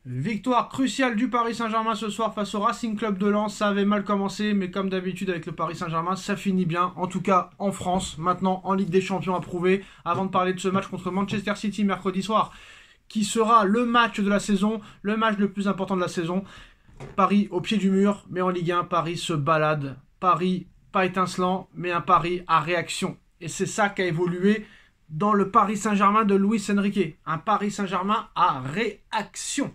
Victoire cruciale du Paris Saint-Germain ce soir face au Racing Club de Lens. Ça avait mal commencé, mais comme d'habitude avec le Paris Saint-Germain, ça finit bien. En tout cas en France, maintenant en Ligue des Champions approuvé. Avant de parler de ce match contre Manchester City mercredi soir, qui sera le match de la saison, le match le plus important de la saison. Paris au pied du mur, mais en Ligue 1, Paris se balade. Paris pas étincelant, mais un Paris à réaction. Et c'est ça qui a évolué dans le Paris Saint-Germain de Luis Enrique. Un Paris Saint-Germain à réaction.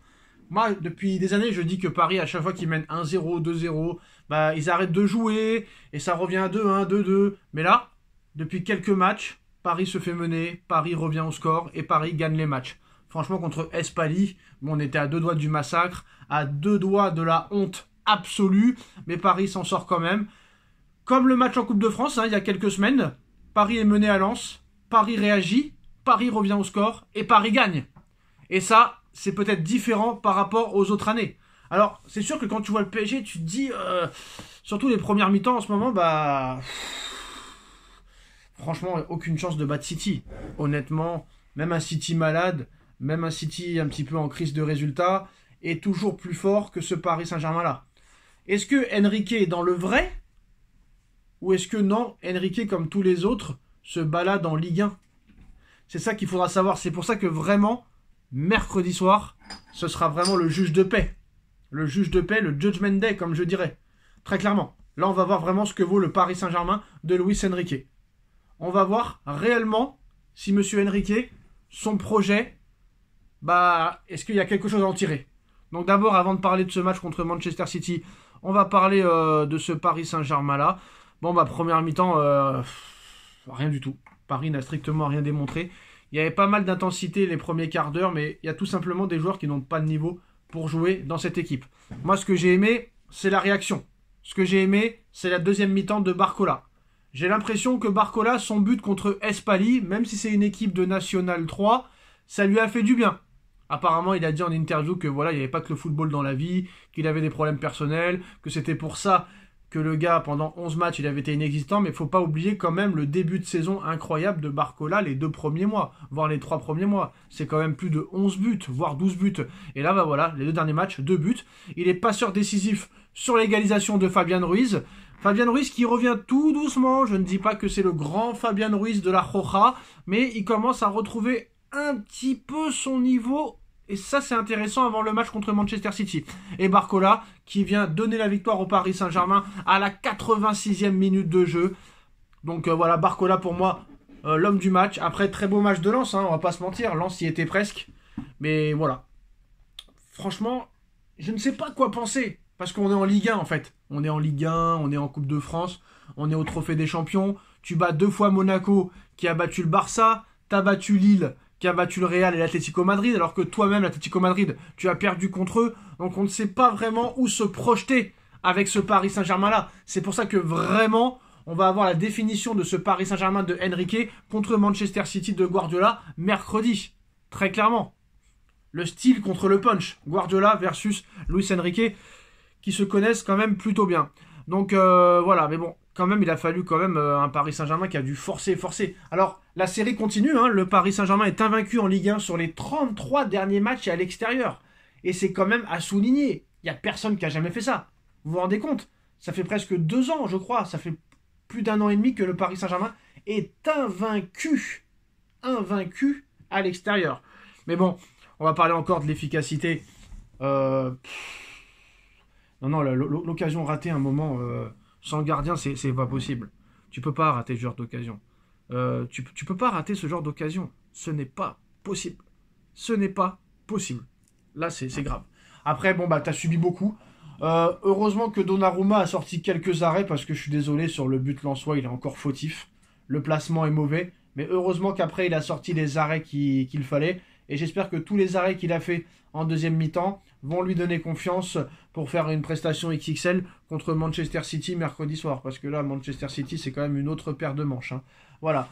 Moi, depuis des années, je dis que Paris, à chaque fois qu'ils mènent 1-0, 2-0, bah, ils arrêtent de jouer et ça revient à 2-1, 2-2. Mais là, depuis quelques matchs, Paris se fait mener, Paris revient au score et Paris gagne les matchs. Franchement, contre Espali, on était à 2 doigts du massacre, à 2 doigts de la honte absolue, mais Paris s'en sort quand même. Comme le match en Coupe de France, il y a quelques semaines, Paris est mené à Lens, Paris réagit, Paris revient au score et Paris gagne. Et ça, c'est peut-être différent par rapport aux autres années. Alors, c'est sûr que quand tu vois le PSG, tu te dis, surtout les premières mi-temps en ce moment, bah... Franchement, aucune chance de battre City. Honnêtement, même un City malade, même un City un petit peu en crise de résultats, est toujours plus fort que ce Paris Saint-Germain-là. Est-ce que Enrique est dans le vrai? Ou est-ce que non, Enrique, comme tous les autres, se balade en Ligue 1? C'est ça qu'il faudra savoir. C'est pour ça que vraiment, mercredi soir, ce sera vraiment le juge de paix. Le juge de paix, le Judgment Day, comme je dirais. Très clairement. Là, on va voir vraiment ce que vaut le Paris Saint-Germain de Luis Enrique. On va voir réellement si M. Enrique, son projet, bah, est-ce qu'il y a quelque chose à en tirer? Donc d'abord, avant de parler de ce match contre Manchester City, on va parler de ce Paris Saint-Germain-là. Bon, bah, première mi-temps, rien du tout. Paris n'a strictement rien démontré. Il y avait pas mal d'intensité les premiers quarts d'heure, mais il y a tout simplement des joueurs qui n'ont pas de niveau pour jouer dans cette équipe. Moi, ce que j'ai aimé, c'est la réaction. Ce que j'ai aimé, c'est la deuxième mi-temps de Barcola. J'ai l'impression que Barcola, son but contre Espali, même si c'est une équipe de National 3, ça lui a fait du bien. Apparemment, il a dit en interview que voilà, il n'y avait pas que le football dans la vie, qu'il avait des problèmes personnels, que c'était pour ça que le gars, pendant 11 matchs, il avait été inexistant, mais il ne faut pas oublier quand même le début de saison incroyable de Barcola, les 2 premiers mois, voire les 3 premiers mois. C'est quand même plus de 11 buts, voire 12 buts. Et là, bah voilà, les 2 derniers matchs, 2 buts. Il est passeur décisif sur l'égalisation de Fabian Ruiz. Fabian Ruiz qui revient tout doucement, je ne dis pas que c'est le grand Fabian Ruiz de la Roja, mais il commence à retrouver un petit peu son niveau. Et ça, c'est intéressant avant le match contre Manchester City. Et Barcola, qui vient donner la victoire au Paris Saint-Germain à la 86e minute de jeu. Donc voilà, Barcola pour moi, l'homme du match. Après, très beau match de Lens, on va pas se mentir. Lens y était presque. Mais voilà. Franchement, je ne sais pas quoi penser. Parce qu'on est en Ligue 1 en fait. On est en Ligue 1, on est en Coupe de France, on est au Trophée des Champions. Tu bats 2 fois Monaco qui a battu le Barça. T'as battu Lille qui a battu le Real et l'Atlético Madrid, alors que toi-même, l'Atlético Madrid, tu as perdu contre eux. Donc on ne sait pas vraiment où se projeter avec ce Paris Saint-Germain-là. C'est pour ça que vraiment, on va avoir la définition de ce Paris Saint-Germain de Enrique contre Manchester City de Guardiola mercredi. Très clairement. Le style contre le punch. Guardiola versus Luis Enrique, qui se connaissent quand même plutôt bien. Donc voilà, mais bon, quand même, il a fallu quand même un Paris Saint-Germain qui a dû forcer. Alors, la série continue, le Paris Saint-Germain est invaincu en Ligue 1 sur les 33 derniers matchs à l'extérieur. Et c'est quand même à souligner. Il n'y a personne qui a jamais fait ça. Vous vous rendez compte? Ça fait presque 2 ans, je crois. Ça fait plus d'1 an et demi que le Paris Saint-Germain est invaincu. Invaincu à l'extérieur. Mais bon, on va parler encore de l'efficacité. Non, l'occasion ratée un moment... sans le gardien, c'est pas possible. Tu peux pas rater ce genre d'occasion. Tu peux pas rater ce genre d'occasion. Ce n'est pas possible. Ce n'est pas possible. Là, c'est grave. Après, bon, bah, t'as subi beaucoup. Heureusement que Donnarumma a sorti quelques arrêts, parce que je suis désolé, sur le but lensois, il est encore fautif. Le placement est mauvais. Mais heureusement qu'après, il a sorti les arrêts qu'il fallait. Et j'espère que tous les arrêts qu'il a fait en deuxième mi-temps vont lui donner confiance pour faire une prestation XXL contre Manchester City mercredi soir. Parce que là, Manchester City, c'est quand même une autre paire de manches. Voilà.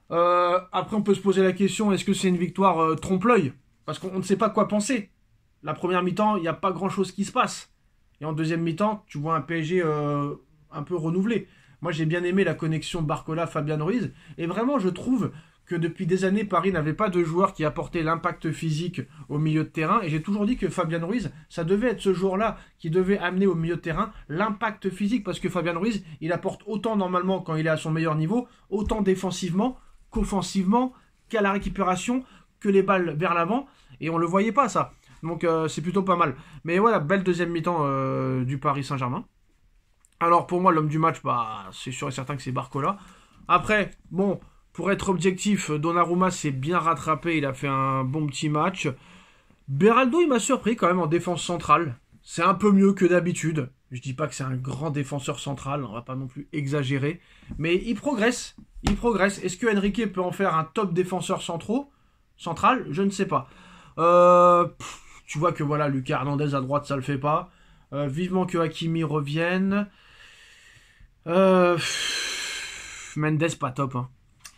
Après, on peut se poser la question, est-ce que c'est une victoire trompe-l'œil? Parce qu'on ne sait pas quoi penser. La première mi-temps, il n'y a pas grand-chose qui se passe. Et en deuxième mi-temps, tu vois un PSG un peu renouvelé. Moi, j'ai bien aimé la connexion Barcola-Fabian Ruiz. Et vraiment, je trouve que depuis des années, Paris n'avait pas de joueur qui apportait l'impact physique au milieu de terrain. Et j'ai toujours dit que Fabien Ruiz, ça devait être ce joueur-là qui devait amener au milieu de terrain l'impact physique. Parce que Fabien Ruiz, il apporte autant normalement quand il est à son meilleur niveau, autant défensivement qu'offensivement, qu'à la récupération, que les balles vers l'avant. Et on ne le voyait pas, ça. Donc c'est plutôt pas mal. Mais voilà, belle deuxième mi-temps du Paris Saint-Germain. Alors pour moi, l'homme du match, bah, c'est sûr et certain que c'est Barcola. Après, bon... Pour être objectif, Donnarumma s'est bien rattrapé, il a fait un bon petit match. Beraldo, il m'a surpris quand même en défense centrale. C'est un peu mieux que d'habitude. Je dis pas que c'est un grand défenseur central, on va pas non plus exagérer. Mais il progresse, il progresse. Est-ce que Enrique peut en faire un top défenseur central? Je ne sais pas. Tu vois que voilà, Lucas Hernandez à droite, ça le fait pas. Vivement que Hakimi revienne. Mendes, pas top, hein.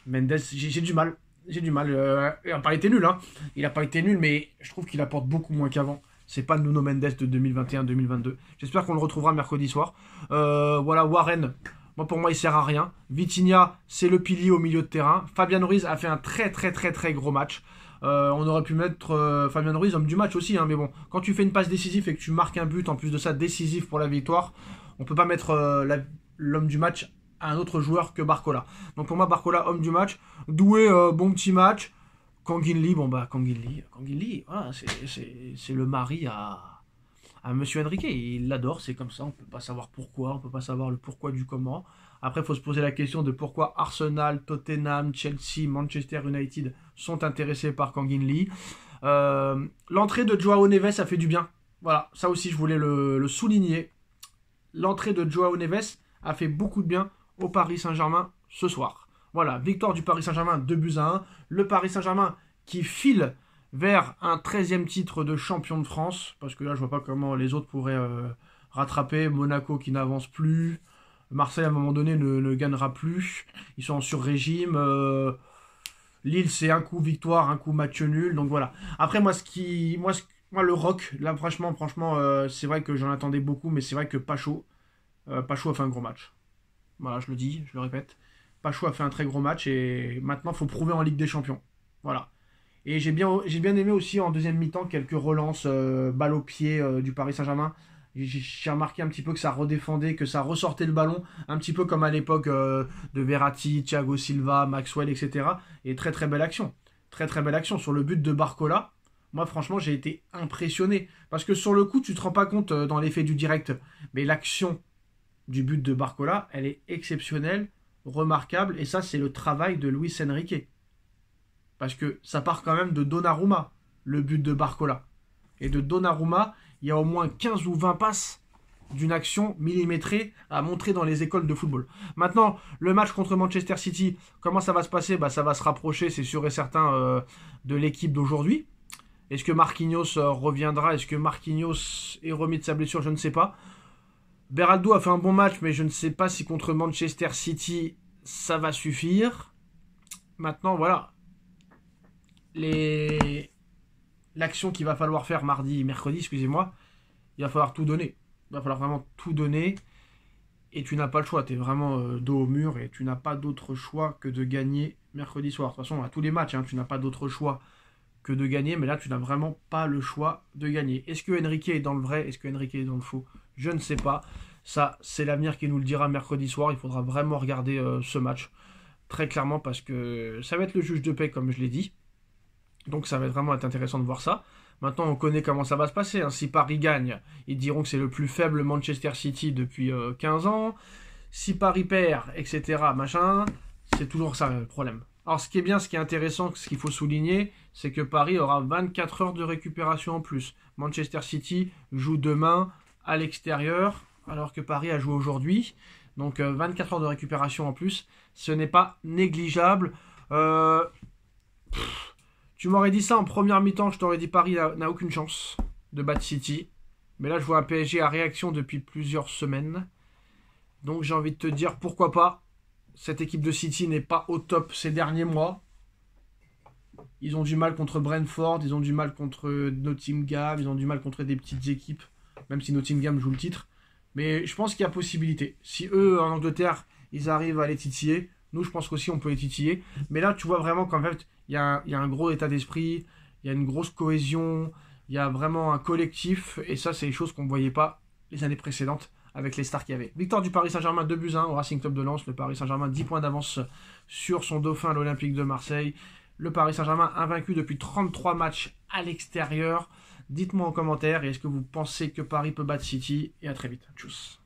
Mendes, j'ai du mal. Il n'a pas été nul, hein. Il n'a pas été nul, mais je trouve qu'il apporte beaucoup moins qu'avant. C'est pas le Nuno Mendes de 2021-2022. J'espère qu'on le retrouvera mercredi soir. Voilà, Warren, pour moi, il sert à rien. Vitinha, c'est le pilier au milieu de terrain. Fabien Ruiz a fait un très gros match. On aurait pu mettre Fabien Ruiz homme du match aussi, hein, mais bon, quand tu fais une passe décisive et que tu marques un but, en plus de ça, décisif pour la victoire, on peut pas mettre l'homme du match un autre joueur que Barcola. Donc pour moi, Barcola, homme du match. Doué, bon petit match. Kanginli, Kanginli, voilà, c'est le mari à Monsieur Enrique. Il l'adore, c'est comme ça. On peut pas savoir pourquoi, on peut pas savoir le pourquoi du comment. Après, il faut se poser la question de pourquoi Arsenal, Tottenham, Chelsea, Manchester United sont intéressés par Kanginli. L'entrée de Joao Neves a fait du bien. Voilà, ça aussi, je voulais le souligner. L'entrée de Joao Neves a fait beaucoup de bien au Paris Saint-Germain ce soir. Voilà, victoire du Paris Saint-Germain 2-1. Le Paris Saint-Germain qui file vers un 13e titre de champion de France, parce que là je vois pas comment les autres pourraient rattraper. Monaco qui n'avance plus, Marseille à un moment donné ne gagnera plus, ils sont en sur-régime, Lille c'est un coup victoire, un coup match nul, donc voilà. Après moi le rock, là franchement c'est vrai que j'en attendais beaucoup, mais c'est vrai que Pacho a fait un gros match. Voilà, je le dis, je le répète. Pacho a fait un très gros match et maintenant il faut prouver en Ligue des Champions. Voilà. Et j'ai bien aimé aussi en deuxième mi-temps quelques relances, balles au pied du Paris Saint-Germain. J'ai remarqué un petit peu que ça redéfendait, que ça ressortait le ballon, un petit peu comme à l'époque de Verratti, Thiago Silva, Maxwell, etc. Et très belle action. Très belle action. Sur le but de Barcola, moi franchement j'ai été impressionné. Parce que sur le coup tu te rends pas compte dans l'effet du direct. Mais l'action du but de Barcola, elle est exceptionnelle, remarquable, et ça c'est le travail de Luis Enrique. Parce que ça part quand même de Donnarumma, le but de Barcola. Et de Donnarumma, il y a au moins 15 ou 20 passes d'une action millimétrée à montrer dans les écoles de football. Maintenant, le match contre Manchester City, comment ça va se passer? Ça va se rapprocher, c'est sûr et certain, de l'équipe d'aujourd'hui. Est-ce que Marquinhos reviendra? Est-ce que Marquinhos est remis de sa blessure? Je ne sais pas. Beraldo a fait un bon match, mais je ne sais pas si contre Manchester City, ça va suffire. Maintenant, voilà. L'action qu'il va falloir faire mercredi, excusez-moi, il va falloir tout donner. Il va falloir vraiment tout donner. Et tu n'as pas le choix. Tu es vraiment dos au mur et tu n'as pas d'autre choix que de gagner mercredi soir. De toute façon, à tous les matchs, tu n'as pas d'autre choix que de gagner. Mais là, tu n'as vraiment pas le choix de gagner. Est-ce que Enrique est dans le vrai? Est-ce que Enrique est dans le faux? Je ne sais pas. Ça, c'est l'avenir qui nous le dira mercredi soir. Il faudra vraiment regarder ce match. Très clairement, parce que ça va être le juge de paix, comme je l'ai dit. Donc ça va vraiment être intéressant de voir ça. Maintenant, on connaît comment ça va se passer. Hein. Si Paris gagne, ils diront que c'est le plus faible Manchester City depuis 15 ans. Si Paris perd, etc., machin, c'est toujours ça le problème. Alors ce qui est bien, ce qui est intéressant, ce qu'il faut souligner, c'est que Paris aura 24 heures de récupération en plus. Manchester City joue demain à l'extérieur, alors que Paris a joué aujourd'hui. Donc 24 heures de récupération en plus, ce n'est pas négligeable. Tu m'aurais dit ça en première mi-temps, je t'aurais dit Paris n'a aucune chance de battre City. Mais là, je vois un PSG à réaction depuis plusieurs semaines. Donc j'ai envie de te dire, pourquoi pas. Cette équipe de City n'est pas au top ces derniers mois. Ils ont du mal contre Brentford, ils ont du mal contre Nottingham, ils ont du mal contre des petites équipes, même si Nottingham joue le titre. Mais je pense qu'il y a possibilité. Si eux, en Angleterre, ils arrivent à les titiller, Nous, je pense qu'aussi, on peut les titiller. Mais là, tu vois vraiment qu'en fait, il y a un gros état d'esprit, il y a une grosse cohésion, il y a vraiment un collectif. Et ça, c'est les choses qu'on ne voyait pas les années précédentes avec les stars qu'il y avait. Victoire du Paris Saint-Germain 2-1 au Racing Club de Lens. Le Paris Saint-Germain 10 points d'avance sur son dauphin, l'Olympique de Marseille. Le Paris Saint-Germain invaincu depuis 33 matchs à l'extérieur. Dites-moi en commentaire, est-ce que vous pensez que Paris peut battre City? Et à très vite. Tchuss.